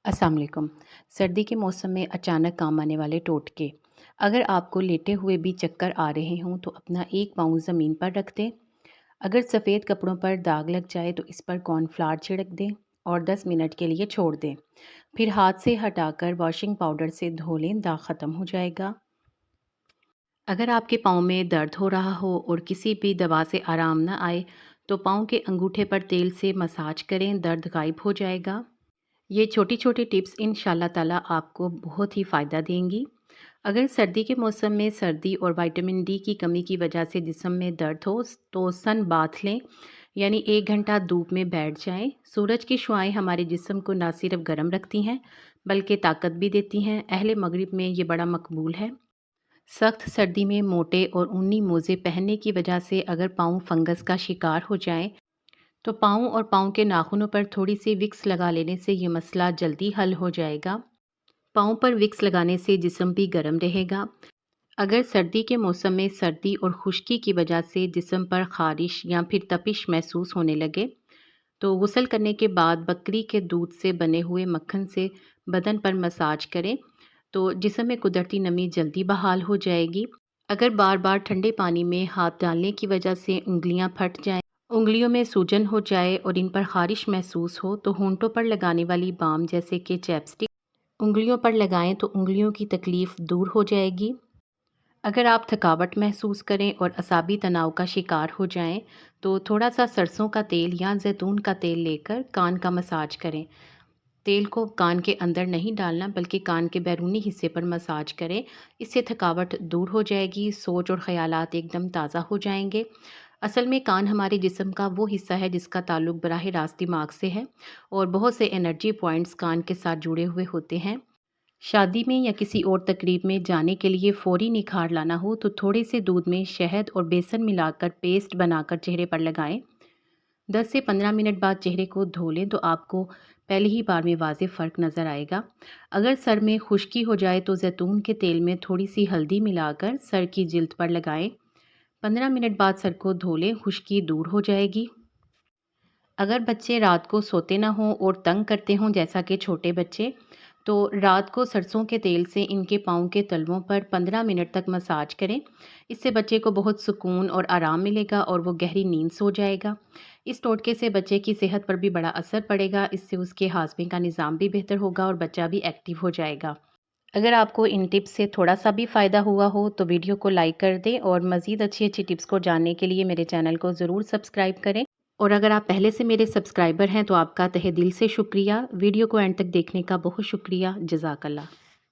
अस्सलाम वालेकुम। सर्दी के मौसम में अचानक काम आने वाले टोटके। अगर आपको लेटे हुए भी चक्कर आ रहे हों तो अपना एक पाँव ज़मीन पर रख दें। अगर सफ़ेद कपड़ों पर दाग लग जाए तो इस पर कॉर्नफ्लावर छिड़क दें और 10 मिनट के लिए छोड़ दें। फिर हाथ से हटाकर वॉशिंग पाउडर से धो लें, दाग ख़त्म हो जाएगा। अगर आपके पाँव में दर्द हो रहा हो और किसी भी दवा से आराम ना आए तो पाँव के अंगूठे पर तेल से मसाज करें, दर्द गायब हो जाएगा। ये छोटी-छोटी टिप्स इंशाल्लाह ताला आपको बहुत ही फ़ायदा देंगी। अगर सर्दी के मौसम में सर्दी और विटामिन डी की कमी की वजह से जिस्म में दर्द हो तो सन बाथ लें, यानी 1 घंटा धूप में बैठ जाएं। सूरज की शुआएं हमारे जिस्म को ना सिर्फ गर्म रखती हैं बल्कि ताकत भी देती हैं। अहले मगरिब में ये बड़ा मकबूल है। सख्त सर्दी में मोटे और ऊनी मोज़े पहनने की वजह से अगर पाँव फंगस का शिकार हो जाएं तो पाँव और पाँव के नाखूनों पर थोड़ी सी विक्स लगा लेने से ये मसला जल्दी हल हो जाएगा। पाँव पर विक्स लगाने से जिस्म भी गर्म रहेगा। अगर सर्दी के मौसम में सर्दी और खुश्की की वजह से जिस्म पर ख़ारिश या फिर तपिश महसूस होने लगे तो गुस्ल करने के बाद बकरी के दूध से बने हुए मक्खन से बदन पर मसाज करें तो जिस्म में कुदरती नमी जल्दी बहाल हो जाएगी। अगर बार बार ठंडे पानी में हाथ डालने की वजह से उंगलियां फट जाएं, उंगलियों में सूजन हो जाए और इन पर ख़ारिश महसूस हो तो होंठों पर लगाने वाली बाम जैसे कि चैपस्टिक उंगलियों पर लगाएं तो उंगलियों की तकलीफ़ दूर हो जाएगी। अगर आप थकावट महसूस करें और असाबी तनाव का शिकार हो जाएं तो थोड़ा सा सरसों का तेल या जैतून का तेल लेकर कान का मसाज करें। तेल को कान के अंदर नहीं डालना बल्कि कान के बैरूनी हिस्से पर मसाज करें। इससे थकावट दूर हो जाएगी, सोच और ख़यालात एकदम ताज़ा हो जाएंगे। असल में कान हमारे जिस्म का वो हिस्सा है जिसका ताल्लुक बराह रास्त दिमाग से है और बहुत से एनर्जी पॉइंट्स कान के साथ जुड़े हुए होते हैं। शादी में या किसी और तकरीब में जाने के लिए फ़ौरी निखार लाना हो तो थोड़े से दूध में शहद और बेसन मिलाकर पेस्ट बनाकर चेहरे पर लगाएं। 10 से 15 मिनट बाद चेहरे को धो लें तो आपको पहली ही बार में वाज़ेह फ़र्क नज़र आएगा। अगर सर में खुश्की हो जाए तो जैतून के तेल में थोड़ी सी हल्दी मिलाकर सर की जिल्द पर लगाएं। 15 मिनट बाद सर को धो लें, खुश्की दूर हो जाएगी। अगर बच्चे रात को सोते ना हों और तंग करते हों जैसा कि छोटे बच्चे, तो रात को सरसों के तेल से इनके पाँव के तलवों पर 15 मिनट तक मसाज करें। इससे बच्चे को बहुत सुकून और आराम मिलेगा और वो गहरी नींद सो जाएगा। इस टोटके से बच्चे की सेहत पर भी बड़ा असर पड़ेगा। इससे उसके हाज़मे का निज़ाम भी बेहतर होगा और बच्चा भी एक्टिव हो जाएगा। अगर आपको इन टिप्स से थोड़ा सा भी फ़ायदा हुआ हो तो वीडियो को लाइक कर दें और मज़ीद अच्छी अच्छी टिप्स को जानने के लिए मेरे चैनल को ज़रूर सब्सक्राइब करें। और अगर आप पहले से मेरे सब्सक्राइबर हैं तो आपका तहे दिल से शुक्रिया। वीडियो को एंड तक देखने का बहुत शुक्रिया। जज़ाकल्लाह।